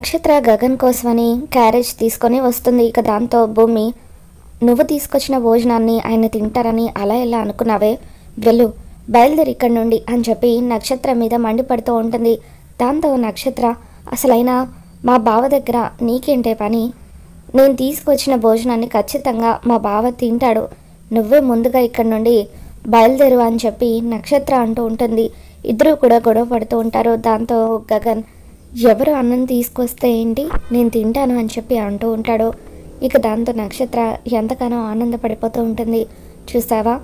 నక్షత్ర గగన్ కోసమని క్యారేజ్ తీసుకొని వస్తుంది. ఇక దాంతో భూమి, నువ్వు తీసుకొచ్చిన భోజనాన్ని ఆయన తింటారని అలా ఎలా అనుకున్నావే, వెళ్ళు బయలుదేరి ఇక్కడి నుండి అని చెప్పి నక్షత్ర మీద మండిపడుతూ ఉంటుంది. దాంతో నక్షత్ర, అసలైనా మా బావ దగ్గర నీకేంటే పని, నేను తీసుకొచ్చిన భోజనాన్ని ఖచ్చితంగా మా బావ తింటాడు, నువ్వే ముందుగా ఇక్కడి నుండి బయలుదేరు అని చెప్పి నక్షత్ర అంటూ ఉంటుంది. ఇద్దరు కూడా గొడవ పడుతూ ఉంటారు. దాంతో గగన్, ఎవరు అన్నం తీసుకొస్తే ఏంటి, నేను తింటాను అని చెప్పి అంటూ ఉంటాడు. ఇక దాంతో నక్షత్ర ఎంతగానో ఆనందపడిపోతూ ఉంటుంది. చూసావా,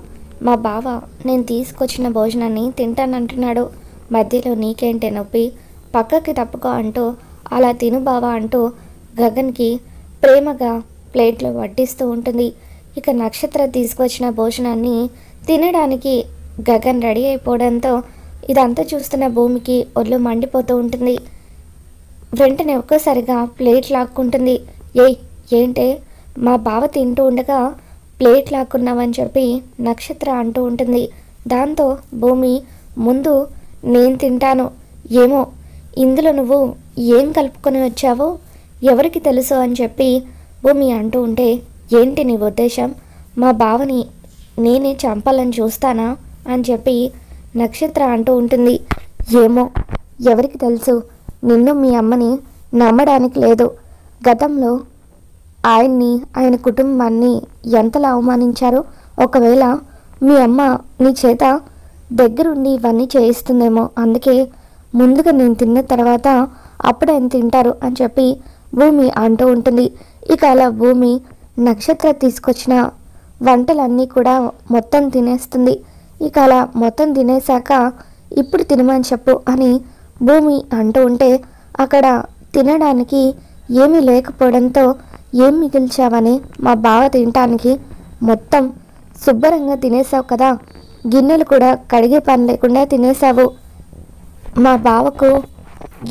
మా బావ నేను తీసుకొచ్చిన భోజనాన్ని తింటానంటున్నాడు, మధ్యలో నీకేంటే నొప్పి, పక్కకి తప్పుకో అంటూ అలా తిను బావా అంటూ గగన్కి ప్రేమగా ప్లేట్లో వడ్డిస్తూ ఉంటుంది. ఇక నక్షత్ర తీసుకొచ్చిన భోజనాన్ని తినడానికి గగన్ రెడీ అయిపోవడంతో ఇదంతా చూస్తున్న భూమికి ఒళ్ళు మండిపోతూ ఉంటుంది. వెంటనే ఒక్కసారిగా ప్లేట్ లాక్కుంటుంది. ఏంటే మా బావ తింటూ ఉండగా ప్లేట్ లాక్కున్నావని చెప్పి నక్షత్ర అంటూ ఉంటుంది. దాంతో భూమి, ముందు నేను తింటాను, ఏమో ఇందులో నువ్వు ఏం కలుపుకొని వచ్చావో ఎవరికి తెలుసు అని చెప్పి భూమి అంటూ ఉంటే, ఏంటి నీ ఉద్దేశం, మా బావని నేనే చంపాలని చూస్తానా అని చెప్పి నక్షత్ర అంటూ ఉంటుంది. ఏమో ఎవరికి తెలుసు, నిన్ను మీ అమ్మని నమ్మడానికి లేదు, గతంలో ఆయన్ని ఆయన కుటుంబాన్ని ఎంతలా అవమానించారో, ఒకవేళ మీ అమ్మ నీ చేత దగ్గరుండి ఇవన్నీ చేయిస్తుందేమో, అందుకే ముందుగా నేను తిన్న తర్వాత అప్పుడు ఆయన తింటారు అని చెప్పి భూమి అంటూ ఉంటుంది. ఇక అలా భూమి నక్షత్ర తీసుకొచ్చిన వంటలన్నీ కూడా మొత్తం తినేస్తుంది. ఇక అలా మొత్తం తినేశాక ఇప్పుడు తినమని చెప్పు అని భూమి అంటూ ఉంటే, అక్కడ తినడానికి ఏమీ లేకపోవడంతో, ఏం మిగిల్చావని మా బావ తినటానికి మొత్తం శుభ్రంగా తినేసావు కదా, గిన్నెలు కూడా కడిగే పని లేకుండా తినేసావు, మా బావకు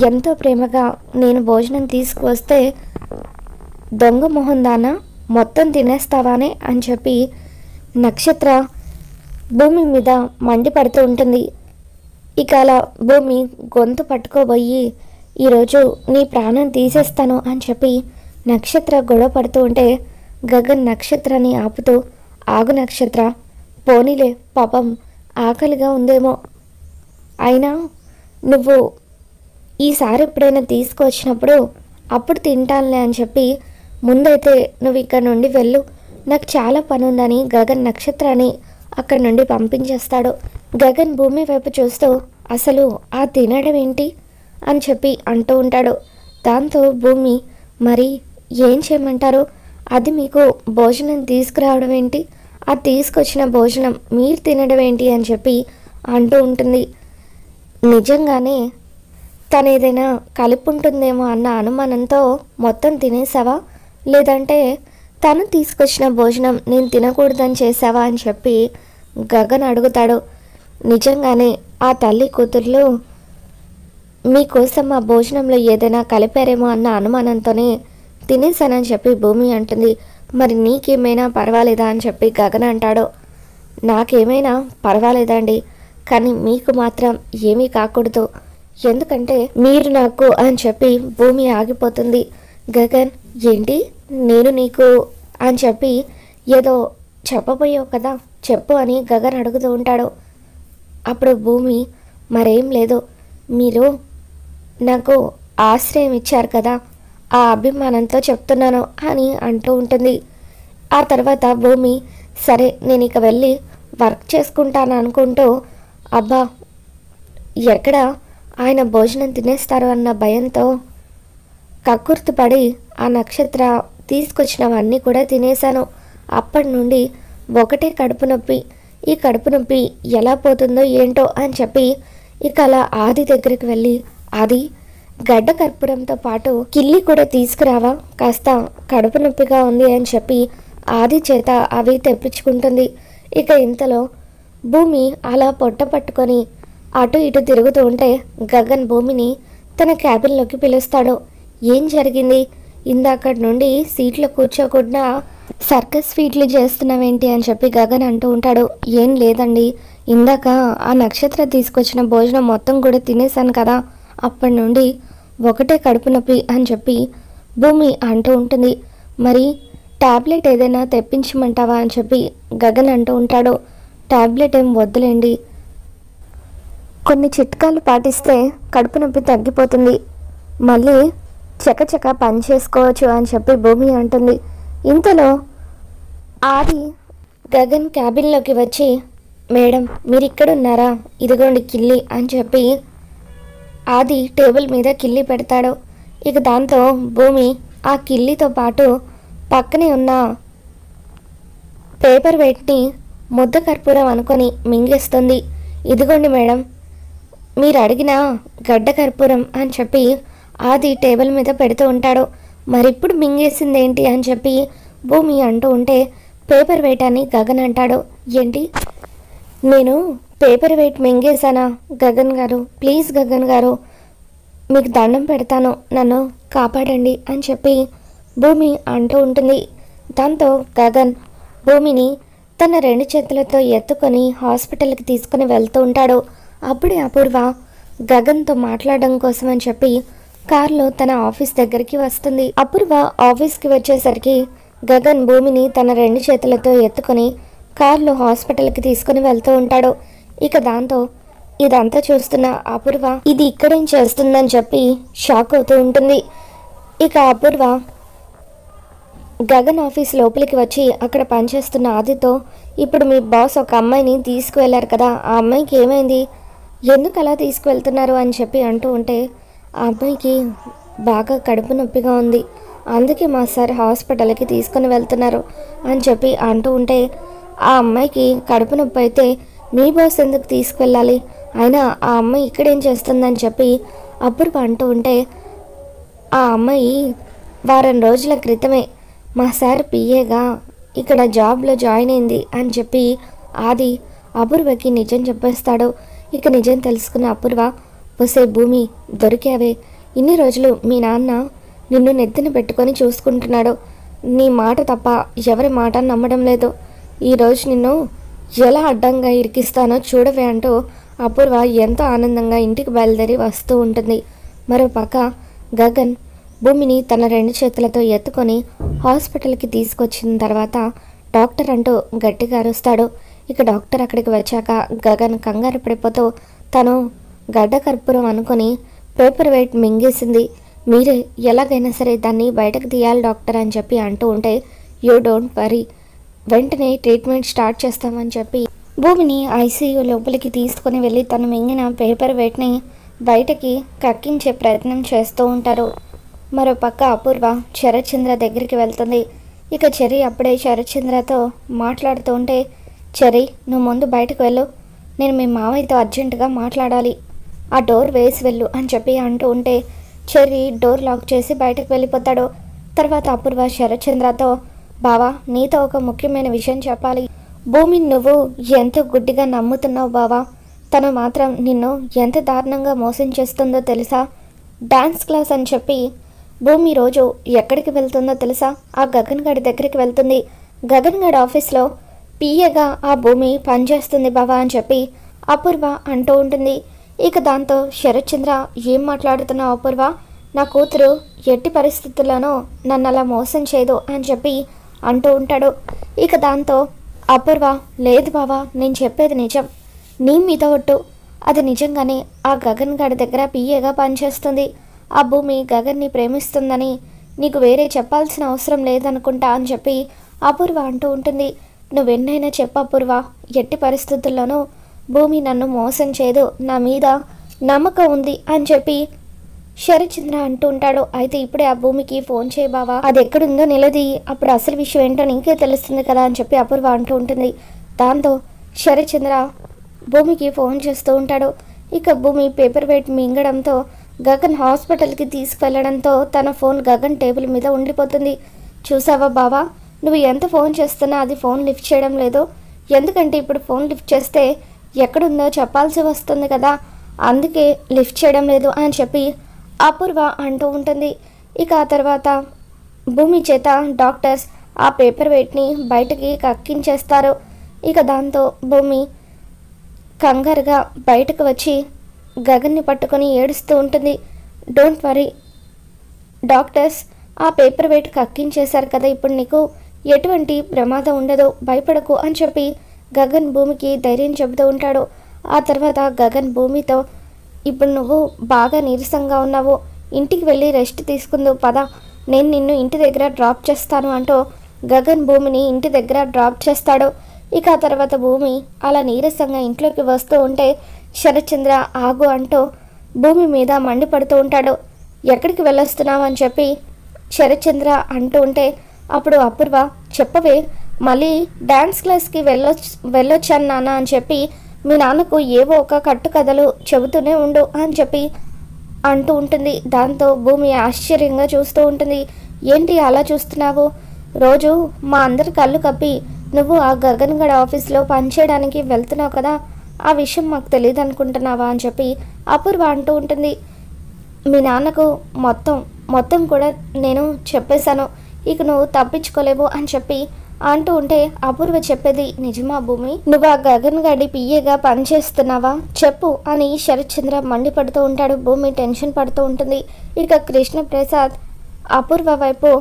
ఎంతో ప్రేమగా నేను భోజనం తీసుకువస్తే దొంగ మొహం దానా మొత్తం తినేస్తావానే అని చెప్పి నక్షత్ర భూమి మీద మండిపడుతూ ఉంటుంది. ఇక అలా భూమి గొంతు పట్టుకోబోయి, ఈరోజు నీ ప్రాణం తీసేస్తాను అని చెప్పి నక్షత్ర గొడవ పడుతూ ఉంటే గగన్ నక్షత్రాన్ని ఆపుతూ, ఆగు నక్షత్ర, పోనీలే పాపం ఆకలిగా ఉందేమో, అయినా నువ్వు ఈసారి ఎప్పుడైనా తీసుకొచ్చినప్పుడు అప్పుడు తింటానులే అని చెప్పి ముందైతే నువ్వు ఇక్కడ నుండి వెళ్ళు, నాకు చాలా పని ఉందని గగన్ నక్షత్రాన్ని అక్కడి నుండి పంపించేస్తాడు. గగన్ భూమి వైపు చూస్తూ, అసలు ఆ తినడం ఏంటి అని చెప్పి అంటూ ఉంటాడు. దాంతో భూమి, మరి ఏం చేయమంటారు, అది మీకు భోజనం తీసుకురావడం ఏంటి, ఆ తీసుకొచ్చిన భోజనం మీరు తినడం ఏంటి అని చెప్పి అంటూ ఉంటుంది. నిజంగానే తను ఏదైనా కలిపి ఉంటుందేమో అన్న అనుమానంతో మొత్తం తినేసావా, లేదంటే తను తీసుకొచ్చిన భోజనం నేను తినకూడదని చేసావా అని చెప్పి గగన్ అడుగుతాడు. నిజంగానే ఆ తల్లి కూతుర్లు మీకోసం ఆ భోజనంలో ఏదైనా కలిపారేమో అన్న అనుమానంతోనే తినేసానని చెప్పి భూమి అంటుంది. మరి నీకేమైనా పర్వాలేదా అని చెప్పి గగన్ అంటాడు. నాకేమైనా పర్వాలేదండి, కానీ మీకు మాత్రం ఏమీ కాకూడదు, ఎందుకంటే మీరు నాకు అని చెప్పి భూమి ఆగిపోతుంది. గగన్, ఏంటి నేను నీకు అని చెప్పి ఏదో చెప్పబోయావు కదా, చెప్పు అని గగన్ అడుగుతూ ఉంటాడు. అప్పుడు భూమి, మరేం లేదు, మీరు నాకు ఆశ్రయం ఇచ్చారు కదా, ఆ అభిమానంతో చెప్తున్నాను అని అంటూ ఉంటుంది. ఆ తర్వాత భూమి, సరే నేను ఇక వెళ్ళి వర్క్ చేసుకుంటాను అనుకుంటూ, అబ్బా ఎక్కడ ఆయన భోజనం తినేస్తారు అన్న భయంతో కక్కుర్తిపడి ఆ నక్షత్ర తీసుకొచ్చినవన్నీ కూడా తినేశాను, అప్పటి నుండి ఒకటే కడుపు నొప్పి, ఈ కడుపు నొప్పి ఎలా పోతుందో ఏంటో అని చెప్పి ఇక అలా ఆది దగ్గరికి వెళ్ళి, ఆది గడ్డ కర్పూరంతో పాటు కిల్లి కూడా తీసుకురావా, కాస్త కడుపు నొప్పిగా ఉంది అని చెప్పి ఆది చేత అవి తెప్పించుకుంటుంది. ఇక ఇంతలో భూమి అలా పొట్ట పట్టుకొని అటు ఇటు తిరుగుతూ ఉంటే గగన్ భూమిని తన క్యాబిన్లోకి పిలుస్తాడు. ఏం జరిగింది, ఇందాకటి నుండి సీట్లో కూర్చోకుండా సర్కస్ ఫీట్లు చేస్తున్నావేంటి అని చెప్పి గగన్ అంటూ ఉంటాడు. ఏం లేదండి, ఇందాక ఆ నక్షత్ర తీసుకొచ్చిన భోజనం మొత్తం కూడా తినేసాను కదా, అప్పటి నుండి ఒకటే కడుపు నొప్పి అని చెప్పి భూమి అంటూ ఉంటుంది. మరి టాబ్లెట్ ఏదైనా తెప్పించమంటావా అని చెప్పి గగన్ అంటూ ఉంటాడు. టాబ్లెట్ ఏం వద్దులేండి, కొన్ని చిట్కాలు పాటిస్తే కడుపు నొప్పి తగ్గిపోతుంది, మళ్ళీ చకచక పని చేసుకోవచ్చు అని చెప్పి భూమి అంటుంది. ఇంతలో ఆది గగన్ క్యాబిన్లోకి వచ్చి, మేడం మీరు ఇక్కడ ఉన్నారా, ఇదిగోండి కిల్లి అని చెప్పి ఆది టేబుల్ మీద కిల్లి పెడతాడు. ఇక దాంతో భూమి ఆ కిల్లితో పాటు పక్కనే ఉన్న పేపర్ వెయిట్ని ముద్ద కర్పూరం అనుకొని మింగేస్తుంది. ఇదిగోండి మేడం మీరు అడిగిన గడ్డ కర్పూరం అని చెప్పి ఆది టేబుల్ మీద పెడుతూ ఉంటాడు. మరిప్పుడు మింగేసింది ఏంటి అని చెప్పి భూమి అంటూ ఉంటే పేపర్ వెయిట్ అని గగన్ అంటాడు. ఏంటి నేను పేపర్ వెయిట్ మింగేశానా? గగన్ గారు ప్లీజ్ గగన్ గారు మీకు దండం పెడతాను, నన్ను కాపాడండి అని చెప్పి భూమి అంటూ ఉంటుంది. దాంతో గగన్ భూమిని తన 2 చేతులతో ఎత్తుకొని హాస్పిటల్కి తీసుకుని వెళ్తూ ఉంటాడు. అప్పుడే అపూర్వ గగన్తో మాట్లాడడం కోసం అని చెప్పి కారులో తన ఆఫీస్ దగ్గరికి వస్తుంది. అపూర్వ ఆఫీస్కి వచ్చేసరికి గగన్ భూమిని తన 2 చేతులతో ఎత్తుకొని కారులో హాస్పిటల్కి తీసుకుని వెళ్తూ ఉంటాడు. ఇక దాంతో ఇదంతా చూస్తున్న అపూర్వ ఇది ఇక్కడేం చేస్తుందని చెప్పి షాక్ అవుతూ ఉంటుంది. ఇక అపూర్వ గగన్ ఆఫీస్ లోపలికి వచ్చి అక్కడ పనిచేస్తున్న ఆదితో, ఇప్పుడు మీ బాస్ ఒక అమ్మాయిని తీసుకువెళ్ళారు కదా, ఆ అమ్మాయికి ఏమైంది, ఎందుకు అలా తీసుకువెళ్తున్నారు అని చెప్పి అంటూ ఉంటే, ఆ అమ్మాయికి బాగా కడుపు నొప్పిగా ఉంది, అందుకే మా సార్ హాస్పిటల్కి తీసుకుని వెళ్తున్నారు అని చెప్పి అంటూ ఉంటే, ఆ అమ్మాయికి కడుపు నొప్పి అయితే మీ బాస్ ఎందుకు తీసుకువెళ్ళాలి, అయినా ఆ అమ్మాయి ఇక్కడేం చేస్తుందని చెప్పి అపూర్వ అంటూ ఉంటే, ఆ అమ్మాయి వారం రోజుల క్రితమే మా సార్ పిఏగా ఇక్కడ జాబ్లో జాయిన్ అయింది అని చెప్పి ఆది అపూర్వకి నిజం చెప్పేస్తాడు. ఇక నిజం తెలుసుకున్న అపూర్వ, ఒసే భూమి దొరికావే, ఇన్ని రోజులు మీ నాన్న నిన్ను నెత్తిన పెట్టుకొని చూసుకుంటున్నాడు, నీ మాట తప్ప ఎవరి మాట నమ్మడం లేదు, ఈరోజు నిన్ను ఎలా అడ్డంగా ఇరికిస్తానో చూడవే అంటూ అపూర్వ ఎంతో ఆనందంగా ఇంటికి బయలుదేరి వస్తూ ఉంటుంది. మరోపక్క గగన్ భూమిని తన 2 చేతులతో ఎత్తుకొని హాస్పిటల్కి తీసుకొచ్చిన తర్వాత డాక్టర్ అంటూ గట్టిగా అరుస్తాడు. ఇక డాక్టర్ అక్కడికి వచ్చాక గగన్ కంగారు పడిపోతూ తను గడ్డ కర్పూరం అనుకొని పేపర్ వెయిట్ మింగేసింది, మీరే ఎలాగైనా సరే దాన్ని బయటకు తీయాలి డాక్టర్ అని చెప్పి అంటూ ఉంటే, యూ డోంట్ వరీ, వెంటనే ట్రీట్మెంట్ స్టార్ట్ చేస్తామని చెప్పి భూమిని ఐసీయూ లోపలికి తీసుకొని వెళ్ళి తను మింగిన పేపర్ వెయిట్ని బయటకి కక్కించే ప్రయత్నం చేస్తూ ఉంటారు. మరోపక్క అపూర్వ శరత్చంద్ర దగ్గరికి వెళ్తుంది. ఇక చెర్రీ అప్పుడే శరత్చంద్రతో మాట్లాడుతూ ఉంటే, చెర్రీ నువ్వు ముందు బయటకు వెళ్ళు, నేను మీ మావయ్యతో అర్జెంటుగా మాట్లాడాలి, ఆ డోర్ వేసి వెళ్ళు అని చెప్పి అంటూ ఉంటే చెర్రీ డోర్ లాక్ చేసి బయటకు వెళ్ళిపోతాడు. తర్వాత అపూర్వ శరత్చంద్రతో, బావా నీతో ఒక ముఖ్యమైన విషయం చెప్పాలి, భూమిని నువ్వు ఎంతో గుడ్డిగా నమ్ముతున్నావు బావా, తను మాత్రం నిన్ను ఎంత దారుణంగా మోసం చేస్తుందో తెలుసా, డాన్స్ క్లాస్ అని చెప్పి భూమి రోజు ఎక్కడికి వెళ్తుందో తెలుసా, ఆ గగన్ గడి దగ్గరికి వెళ్తుంది, గగన్ గడి ఆఫీస్లో పిఏగా ఆ భూమి పనిచేస్తుంది బావా అని చెప్పి అపూర్వ అంటూ ఉంటుంది. ఇక దాంతో శరత్చంద్ర, ఏం మాట్లాడుతున్నావు అపూర్వ, నా కూతురు ఎట్టి పరిస్థితుల్లోనూ నన్ను అలా మోసం చేయదు అని చెప్పి అంటూ ఉంటాడు. ఇక దాంతో అపూర్వ, లేదు బావా నేను చెప్పేది నిజం, నీ మీద ఒట్టు, అది నిజంగానే ఆ గగన్ గడి దగ్గర పిఏగా పనిచేస్తుంది, ఆ భూమి గగన్ని ప్రేమిస్తుందని నీకు వేరే చెప్పాల్సిన అవసరం లేదనుకుంటా అని చెప్పి అపూర్వ అంటూ ఉంటుంది. నువ్వెన్నైనా చెప్పు అపూర్వ, ఎట్టి పరిస్థితుల్లోనూ భూమి నన్ను మోసం చేయదు, నా మీద నమ్మకం ఉంది అని చెప్పి శరత్చంద్ర అంటూ ఉంటాడు. అయితే ఇప్పుడే ఆ భూమికి ఫోన్ చేయి బావా, అది ఎక్కడుందో నిలది, అప్పుడు అసలు విషయం ఏంటో నీకే తెలుస్తుంది కదా అని చెప్పి అపూర్వ అంటూ ఉంటుంది. దాంతో శరత్చంద్ర భూమికి ఫోన్ చేస్తూ ఉంటాడు. ఇక భూమి పేపర్ వెయిట్ మింగడంతో గగన్ హాస్పిటల్కి తీసుకెళ్లడంతో తన ఫోన్ గగన్ టేబుల్ మీద ఉండిపోతుంది. చూసావా బావా, నువ్వు ఎంత ఫోన్ చేస్తున్నా అది ఫోన్ లిఫ్ట్ చేయడం లేదు, ఎందుకంటే ఇప్పుడు ఫోన్ లిఫ్ట్ చేస్తే ఎక్కడుందో చెప్పాల్సి వస్తుంది కదా, అందుకే లిఫ్ట్ చేయడం లేదు అని చెప్పి అపూర్వ అంటూ ఉంటుంది. ఇక ఆ తర్వాత భూమి చేత డాక్టర్స్ ఆ పేపర్ వెయిట్ని బయటకి కక్కించేస్తారు. ఇక దాంతో భూమి కంగారుగా బయటకు వచ్చి గగన్ని పట్టుకొని ఏడుస్తూ ఉంటుంది. డోంట్ వరీ, డాక్టర్స్ ఆ పేపర్ వెయిట్ కక్కించేశారు కదా, ఇప్పుడు నీకు ఎటువంటి ప్రమాదం ఉండదు, భయపడకు అని చెప్పి గగన్ భూమికి ధైర్యం చెబుతూ ఉంటాడు. ఆ తర్వాత గగన్ భూమితో, ఇప్పుడు నువ్వు బాగా నీరసంగా ఉన్నావు, ఇంటికి వెళ్ళి రెస్ట్ తీసుకుందు పద, నేను నిన్ను ఇంటి దగ్గర డ్రాప్ చేస్తాను అంటూ గగన్ భూమిని ఇంటి దగ్గర డ్రాప్ చేస్తాడు. ఇక ఆ తర్వాత భూమి అలా నీరసంగా ఇంట్లోకి వస్తూ ఉంటే శరత్చంద్ర ఆగు అంటూ భూమి మీద మండిపడుతూ ఉంటాడు. ఎక్కడికి వెళ్ళొస్తున్నావు అని చెప్పి శరత్చంద్ర అంటూ ఉంటే అప్పుడు అపూర్వ, చెప్పవే, మళ్ళీ డ్యాన్స్ క్లాస్కి వెళ్ళొచ్చాను నాన్న అని చెప్పి మీ నాన్నకు ఏవో ఒక కట్టు కథలు చెబుతూనే ఉండు అని చెప్పి అంటూ ఉంటుంది. దాంతో భూమి ఆశ్చర్యంగా చూస్తూ ఉంటుంది. ఏంటి అలా చూస్తున్నావు, రోజు మా అందరి కళ్ళు కప్పి నువ్వు ఆ గగన్ గడ్ ఆఫీస్లో పనిచేయడానికి వెళ్తున్నావు కదా, ఆ విషయం మాకు తెలియదు అనుకుంటున్నావా అని చెప్పి అపూర్వ అంటూ ఉంటుంది. మీ నాన్నకు మొత్తం కూడా నేను చెప్పేశాను, ఇక నువ్వు తప్పించుకోలేవు అని చెప్పి అంటూ ఉంటే అపూర్వ చెప్పేది నిజమా భూమి, నువ్వు ఆ గగన్ గడి పిఏగా పనిచేస్తున్నావా చెప్పు అని శరత్చంద్ర మండిపడుతూ ఉంటాడు. భూమి టెన్షన్ పడుతూ ఉంటుంది. ఇక కృష్ణప్రసాద్ అపూర్వ వైపు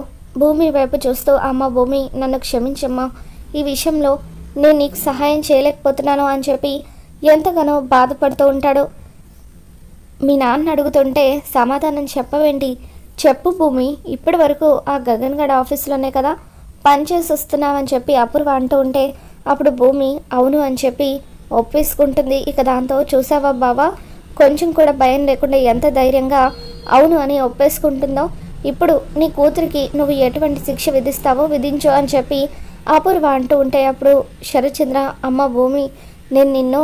భూమి వైపు చూస్తూ, అమ్మ భూమి నన్ను క్షమించమ్మా, ఈ విషయంలో నేను నీకు సహాయం చేయలేకపోతున్నాను అని చెప్పి ఎంతగానో బాధపడుతూ ఉంటాడు. మీ నాన్న అడుగుతుంటే సమాధానం చెప్పవేంటి, చెప్పు భూమి, ఇప్పటి వరకు ఆ గగన్ గడ్ ఆఫీస్లోనే కదా పనిచేసి వస్తున్నామని చెప్పి అపూర్వ అంటూ ఉంటే అప్పుడు భూమి అవును అని చెప్పి ఒప్పేసుకుంటుంది. ఇక దాంతో చూసావా బావా, కొంచెం కూడా భయం లేకుండా ఎంత ధైర్యంగా అవును అని ఒప్పేసుకుంటుందో, ఇప్పుడు నీ కూతురికి నువ్వు ఎటువంటి శిక్ష విధిస్తావో విధించు అని చెప్పి అపూర్వ అంటూ ఉంటే అప్పుడు శరత్చంద్ర, అమ్మ భూమి, నేను నిన్ను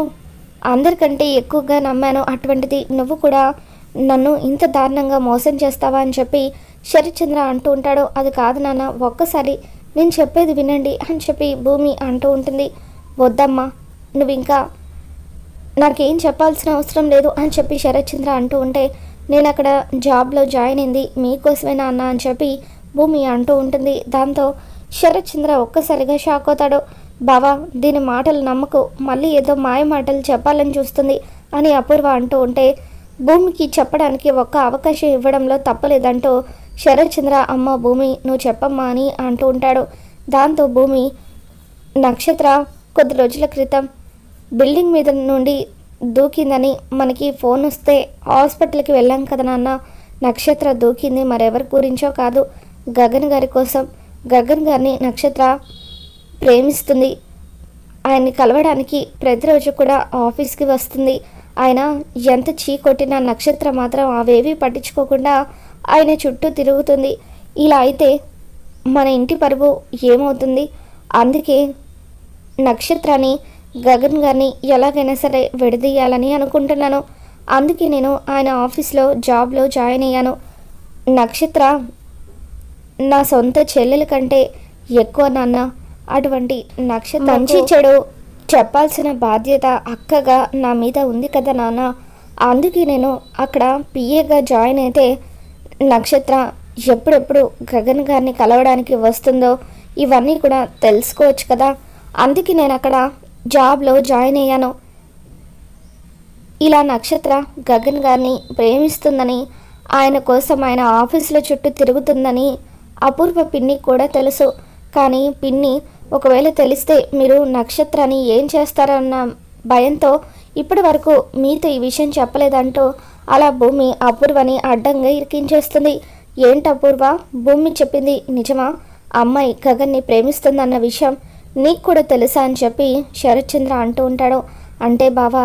అందరికంటే ఎక్కువగా నమ్మాను, అటువంటిది నువ్వు కూడా నన్ను ఇంత దారుణంగా మోసం చేస్తావా అని చెప్పి శరత్చంద్ర అంటూ ఉంటాడు. అది కాదు నాన్న, ఒక్కసారి నేను చెప్పేది వినండి అని చెప్పి భూమి అంటూ ఉంటుంది. వద్దమ్మా, నువ్వు ఇంకా నాకేం చెప్పాల్సిన అవసరం లేదు అని చెప్పి శరత్చంద్ర అంటూ ఉంటే నేను అక్కడ జాబ్లో జాయిన్ అయింది మీకోసమే నాన్న అని చెప్పి భూమి అంటూ ఉంటుంది. దాంతో శరత్చంద్ర ఒక్కసారిగా షాక్ అవుతాడు. బావా, దీని మాటలు నమ్మకు, మళ్ళీ ఏదో మాయ మాటలు చెప్పాలని చూస్తుంది అని అపూర్వ అంటూ ఉంటే భూమికి చెప్పడానికి ఒక్క అవకాశం ఇవ్వడంలో తప్పలేదంటూ శరత్చంద్ర, అమ్మ భూమి నువ్వు చెప్పమ్మా అని అంటూ ఉంటాడు. దాంతో భూమి, నక్షత్ర కొద్ది రోజుల క్రితం బిల్డింగ్ మీద నుండి దూకిందని మనకి ఫోన్ వస్తే హాస్పిటల్కి వెళ్ళాం కదా నాన్న, నక్షత్ర దూకింది మరెవరి గురించో కాదు, గగన్ గారి కోసం. గగన్ గారిని నక్షత్ర ప్రేమిస్తుంది, ఆయన్ని కలవడానికి ప్రతిరోజు కూడా ఆఫీస్కి వస్తుంది. ఆయన ఎంత చీకొట్టినా నక్షత్ర మాత్రం అవేవి పట్టించుకోకుండా ఆయన చుట్టూ తిరుగుతుంది. ఇలా అయితే మన ఇంటి పరువు ఏమవుతుంది, అందుకే నక్షత్రాన్ని గగన్ గారిని ఎలాగైనా సరే విడదీయాలని అనుకుంటున్నాను, అందుకే నేను ఆయన ఆఫీస్లో జాబ్లో జాయిన్ అయ్యాను. నక్షత్ర నా సొంత చెల్లెల కంటే ఎక్కువ నాన్న, అటువంటి నక్షత్ర మంచి చెడు చెప్పాల్సిన బాధ్యత అక్కగా నా మీద ఉంది కదా నాన్న, అందుకే నేను అక్కడ పిఏగా జాయిన్ అయితే నక్షత్ర ఎప్పుడెప్పుడు గగన్ గారిని కలవడానికి వస్తుందో ఇవన్నీ కూడా తెలుసుకోవచ్చు కదా, అందుకే నేను అక్కడ జాబ్లో జాయిన్ అయ్యాను. ఇలా నక్షత్ర గగన్ గారిని ప్రేమిస్తుందని, ఆయన కోసం ఆయన ఆఫీసులో చుట్టూ తిరుగుతుందని అపూర్వ పిన్ని కూడా తెలుసు. కానీ పిన్ని ఒకవేళ తెలిస్తే మీరు నక్షత్రాన్ని ఏం చేస్తారన్న భయంతో ఇప్పటి వరకు మీతో ఈ విషయం చెప్పలేదంటూ అలా భూమి అపూర్వని అడ్డంగా ఇరికించేస్తుంది. ఏంటి అపూర్వ, భూమి చెప్పింది నిజమా, అమ్మాయి గగన్ని ప్రేమిస్తుందన్న విషయం నీకు కూడా తెలుసా అని చెప్పి శరత్చంద్ర అంటూ ఉంటాడు. అంటే బావా,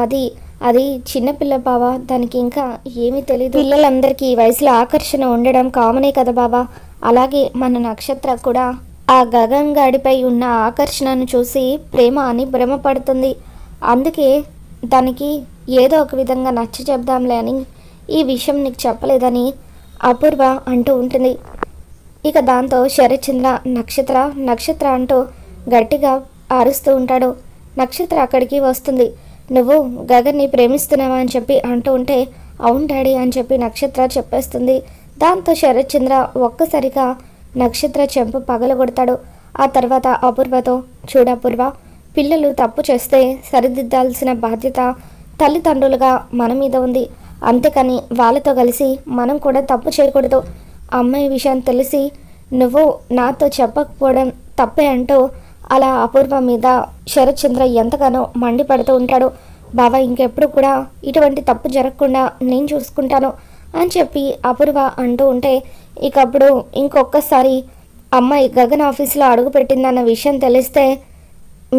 అది చిన్నపిల్ల బావా, దానికి ఇంకా ఏమీ తెలియదు. పిల్లలందరికీ ఈ వయసులో ఆకర్షణ ఉండడం కామనే కదా బావా, అలాగే మన నక్షత్ర కూడా ఆ గగన్ గాడిపై ఉన్న ఆకర్షణను చూసి ప్రేమ అని భ్రమపడుతుంది, అందుకే దానికి ఏదో ఒక విధంగా నచ్చ చెప్దాంలే అని ఈ విషయం నీకు చెప్పలేదని అపూర్వ అంటూ ఉంటుంది. ఇక దాంతో శరత్చంద్ర నక్షత్ర అంటూ గట్టిగా అరుస్తూ ఉంటాడు. నక్షత్ర అక్కడికి వస్తుంది. నువ్వు గగన్ని ప్రేమిస్తున్నావా అని చెప్పి అంటూ ఉంటే అవును డాడీ అని చెప్పి నక్షత్ర చెప్పేస్తుంది. దాంతో శరత్చంద్ర ఒక్కసారిగా నక్షత్ర చెంప పగలగొడతాడు. ఆ తర్వాత అపూర్వతో, చూడపూర్వ, పిల్లలు తప్పు చేస్తే సరిదిద్దాల్సిన బాధ్యత తల్లిదండ్రులుగా మన మీద ఉంది, అంతేకాని వాళ్ళతో కలిసి మనం కూడా తప్పు చేయకూడదు. అమ్మాయి విషయం తెలిసి నువ్వు నాతో చెప్పకపోవడం తప్పే అంటూ అలా అపూర్వ మీద శరత్ చంద్ర ఎంతగానో మండిపడుతూ ఉంటాడు. బావా ఇంకెప్పుడు కూడా ఇటువంటి తప్పు జరగకుండా నేను చూసుకుంటాను అని చెప్పి అపూర్వ అంటూ ఉంటే, ఇక అప్పుడు ఇంకొకసారి అమ్మాయి గగన్ ఆఫీస్లో అడుగుపెట్టిందన్న విషయం తెలిస్తే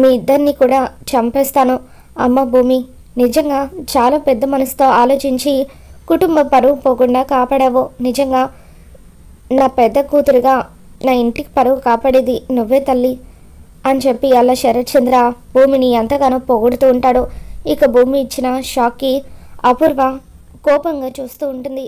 మీ ఇద్దరిని కూడా చంపేస్తాను. అమ్మ భూమి, నిజంగా చాలా పెద్ద మనసుతో ఆలోచించి కుటుంబ పరువు పోకుండా కాపాడావు. నిజంగా నా పెద్ద కూతురుగా నా ఇంటికి పరువు కాపాడేది నువ్వే తల్లి అని చెప్పి అలా శరత్ చంద్ర భూమిని ఎంతగానో పొగుడుతూ ఉంటాడు. ఇక భూమి ఇచ్చిన షాక్కి అపూర్వ కోపంగా చూస్తూ ఉంటుంది.